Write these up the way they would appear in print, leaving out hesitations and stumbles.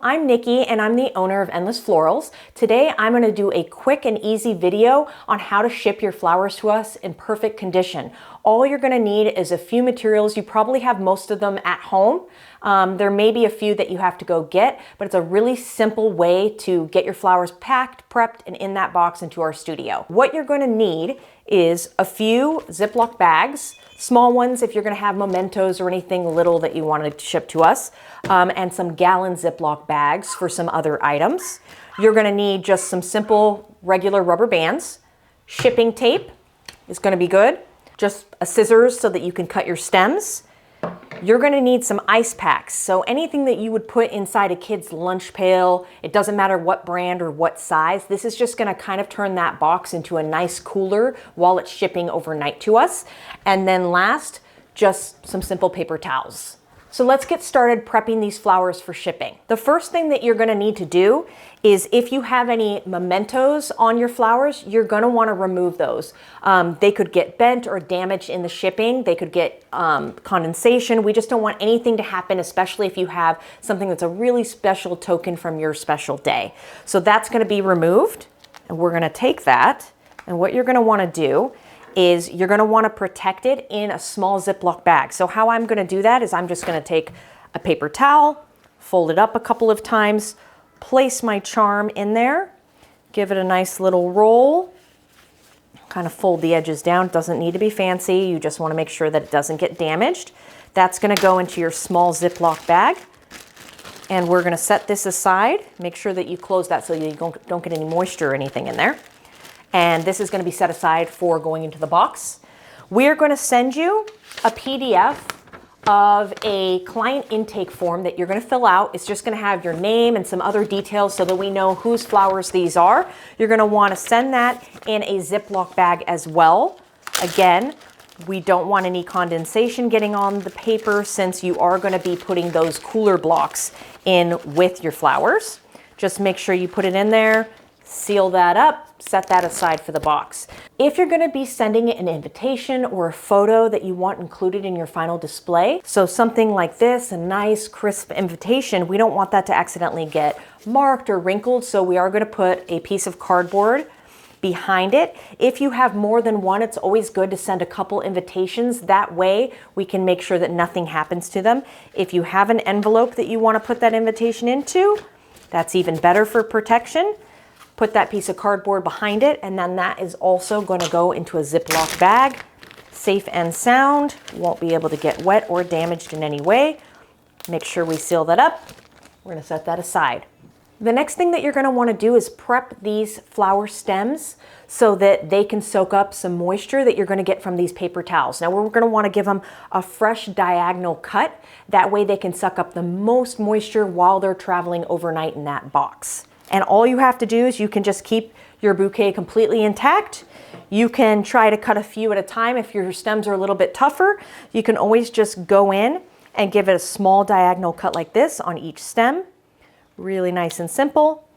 I'm Nikki and I'm the owner of Endless Florals. Today I'm going to do a quick and easy video on how to ship your flowers to us in perfect condition. All you're going to need is a few materials. You probably have most of them at home. There may be a few that you have to go get, but it's a really simple way to get your flowers packed, prepped, and in that box into our studio. What you're going to need is a few Ziploc bags, small ones if you're going to have mementos or anything little that you want to ship to us, and some gallon Ziploc bags for some other items. You're going to need just some simple regular rubber bands. Shipping tape is going to be good. Just a scissors so that you can cut your stems. You're going to need some ice packs. So anything that you would put inside a kid's lunch pail, it doesn't matter what brand or what size. This is just going to kind of turn that box into a nice cooler while it's shipping overnight to us. And then last, just some simple paper towels. So let's get started prepping these flowers for shipping. The first thing that you're going to need to do is if you have any mementos on your flowers, you're going to want to remove those. They could get bent or damaged in the shipping. They could get condensation. We just don't want anything to happen, especially if you have something that's a really special token from your special day. So that's going to be removed, and we're going to take that, and what you're going to want to do is you're going to want to protect it in a small Ziploc bag. So how I'm going to do that is I'm just going to take a paper towel, fold it up a couple of times, place my charm in there, give it a nice little roll, kind of fold the edges down. It doesn't need to be fancy. You just want to make sure that it doesn't get damaged. That's going to go into your small Ziploc bag. And we're going to set this aside. Make sure that you close that so you don't get any moisture or anything in there. And this is going to be set aside for going into the box. We're going to send you a PDF of a client intake form that you're going to fill out. It's just going to have your name and some other details so that we know whose flowers these are. You're going to want to send that in a Ziploc bag as well. Again, we don't want any condensation getting on the paper since you are going to be putting those cooler blocks in with your flowers. Just make sure you put it in there. Seal that up, set that aside for the box. If you're going to be sending an invitation or a photo that you want included in your final display, so something like this, a nice crisp invitation, we don't want that to accidentally get marked or wrinkled, so we are going to put a piece of cardboard behind it. If you have more than one, it's always good to send a couple invitations. That way we can make sure that nothing happens to them. If you have an envelope that you want to put that invitation into, that's even better for protection. Put that piece of cardboard behind it, and then that is also going to go into a Ziploc bag, safe and sound, won't be able to get wet or damaged in any way. Make sure we seal that up. We're going to set that aside. The next thing that you're going to want to do is prep these flower stems so that they can soak up some moisture that you're going to get from these paper towels. Now we're going to want to give them a fresh diagonal cut. That way they can suck up the most moisture while they're traveling overnight in that box. And all you have to do is you can just keep your bouquet completely intact. You can try to cut a few at a time. If your stems are a little bit tougher, you can always just go in and give it a small diagonal cut like this on each stem. Really nice and simple.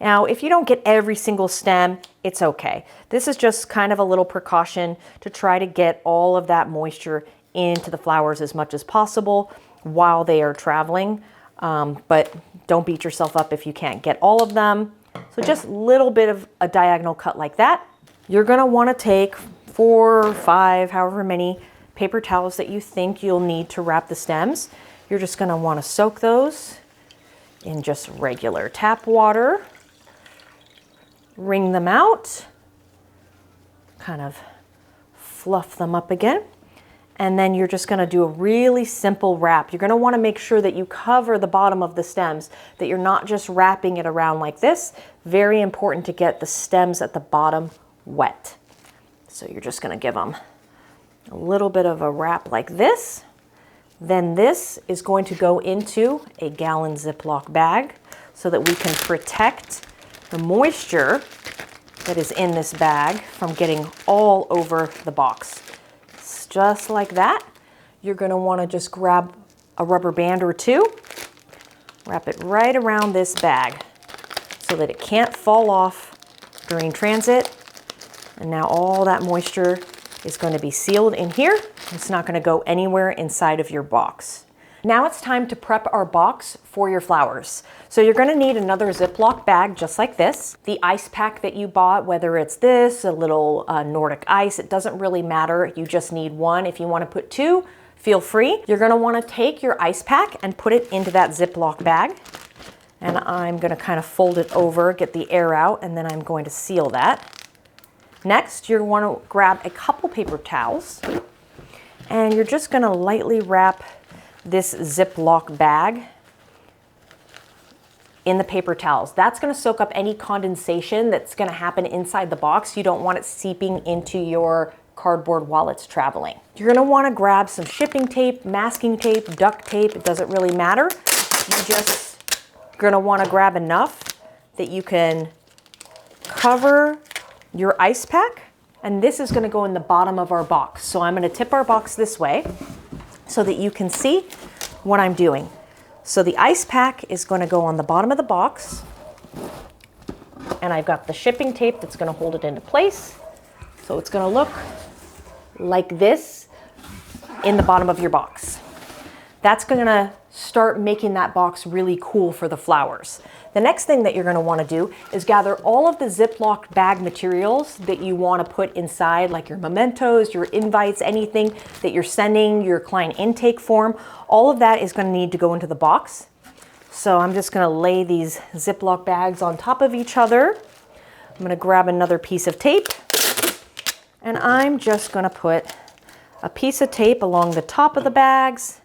Now, if you don't get every single stem, it's okay. This is just kind of a little precaution to try to get all of that moisture into the flowers as much as possible while they are traveling. But don't beat yourself up if you can't get all of them. So just a little bit of a diagonal cut like that. You're going to want to take 4 or 5, however many paper towels that you think you'll need to wrap the stems. You're just going to want to soak those in just regular tap water. Wring them out. Kind of fluff them up again. And then you're just going to do a really simple wrap. You're going to want to make sure that you cover the bottom of the stems, that you're not just wrapping it around like this. Very important to get the stems at the bottom wet. So you're just going to give them a little bit of a wrap like this. Then this is going to go into a gallon Ziploc bag so that we can protect the moisture that is in this bag from getting all over the box. Just like that. You're going to want to just grab a rubber band or two, wrap it right around this bag so that it can't fall off during transit. And now all that moisture is going to be sealed in here. It's not going to go anywhere inside of your box. Now it's time to prep our box for your flowers. So you're gonna need another Ziploc bag just like this. The ice pack that you bought, whether it's this, a little Nordic ice, it doesn't really matter. You just need one. If you wanna put two, feel free. You're gonna wanna take your ice pack and put it into that Ziploc bag. And I'm gonna kind of fold it over, get the air out, and then I'm going to seal that. Next, you're gonna grab a couple paper towels, and you're just gonna lightly wrap this Ziploc bag in the paper towels. That's gonna soak up any condensation that's gonna happen inside the box. You don't want it seeping into your cardboard while it's traveling. You're gonna wanna grab some shipping tape, masking tape, duct tape, it doesn't really matter. You just gonna wanna grab enough that you can cover your ice pack, and this is gonna go in the bottom of our box. So I'm gonna tip our box this way so that you can see what I'm doing. So the ice pack is gonna go on the bottom of the box, and I've got the shipping tape that's gonna hold it into place. So it's gonna look like this in the bottom of your box. That's gonna start making that box really cool for the flowers. The next thing that you're gonna wanna do is gather all of the Ziploc bag materials that you wanna put inside, like your mementos, your invites, anything that you're sending, your client intake form. All of that is gonna need to go into the box. So I'm just gonna lay these Ziploc bags on top of each other. I'm gonna grab another piece of tape, and I'm just gonna put a piece of tape along the top of the bags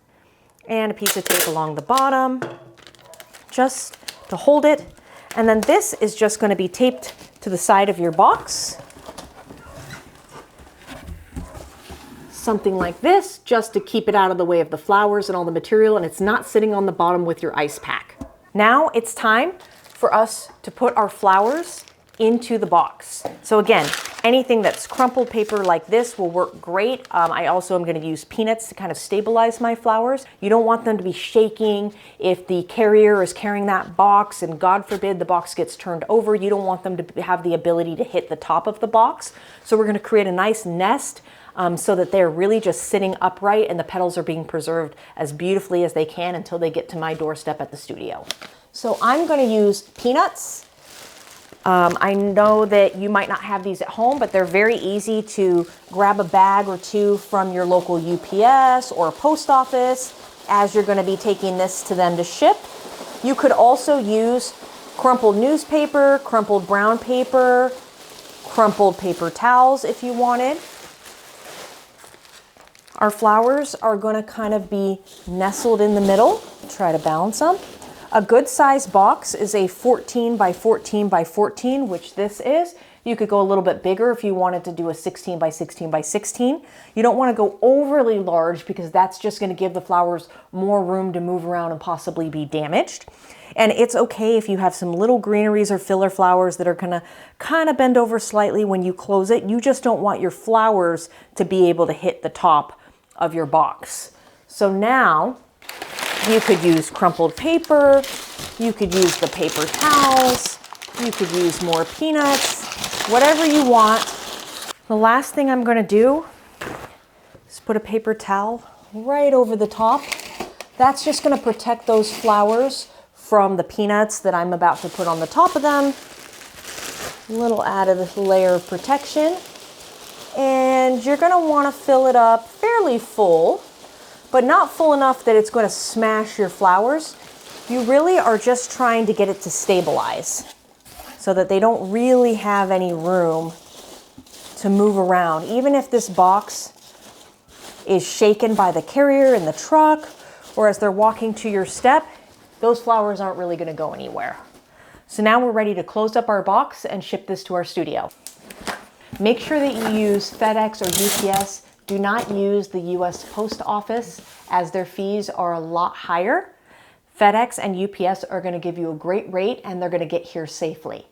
and a piece of tape along the bottom, just to hold it. And then this is just going to be taped to the side of your box. Something like this, just to keep it out of the way of the flowers and all the material, and it's not sitting on the bottom with your ice pack. Now it's time for us to put our flowers into the box. So again, anything that's crumpled paper like this will work great. I also am going to use peanuts to kind of stabilize my flowers. You don't want them to be shaking if the carrier is carrying that box and God forbid the box gets turned over. You don't want them to have the ability to hit the top of the box. So we're going to create a nice nest so that they're really just sitting upright and the petals are being preserved as beautifully as they can until they get to my doorstep at the studio. So I'm going to use peanuts. I know that you might not have these at home, but they're very easy to grab a bag or two from your local UPS or post office as you're going to be taking this to them to ship. You could also use crumpled newspaper, crumpled brown paper, crumpled paper towels if you wanted. Our flowers are going to kind of be nestled in the middle. Try to balance them. A good size box is a 14 by 14 by 14, which this is. You could go a little bit bigger if you wanted to do a 16 by 16 by 16. You don't want to go overly large because that's just going to give the flowers more room to move around and possibly be damaged. And it's okay if you have some little greeneries or filler flowers that are going to kind of bend over slightly when you close it. You just don't want your flowers to be able to hit the top of your box. So now you could use crumpled paper, you could use the paper towels, you could use more peanuts, whatever you want. The last thing I'm going to do is put a paper towel right over the top. That's just going to protect those flowers from the peanuts that I'm about to put on the top of them. A little added layer of protection. And you're going to want to fill it up fairly full, but not full enough that it's going to smash your flowers. You really are just trying to get it to stabilize so that they don't really have any room to move around. Even if this box is shaken by the carrier in the truck or as they're walking to your step, those flowers aren't really going to go anywhere. So now we're ready to close up our box and ship this to our studio. Make sure that you use FedEx or UPS. Do not use the US Post Office as their fees are a lot higher. FedEx and UPS are going to give you a great rate and they're going to get here safely.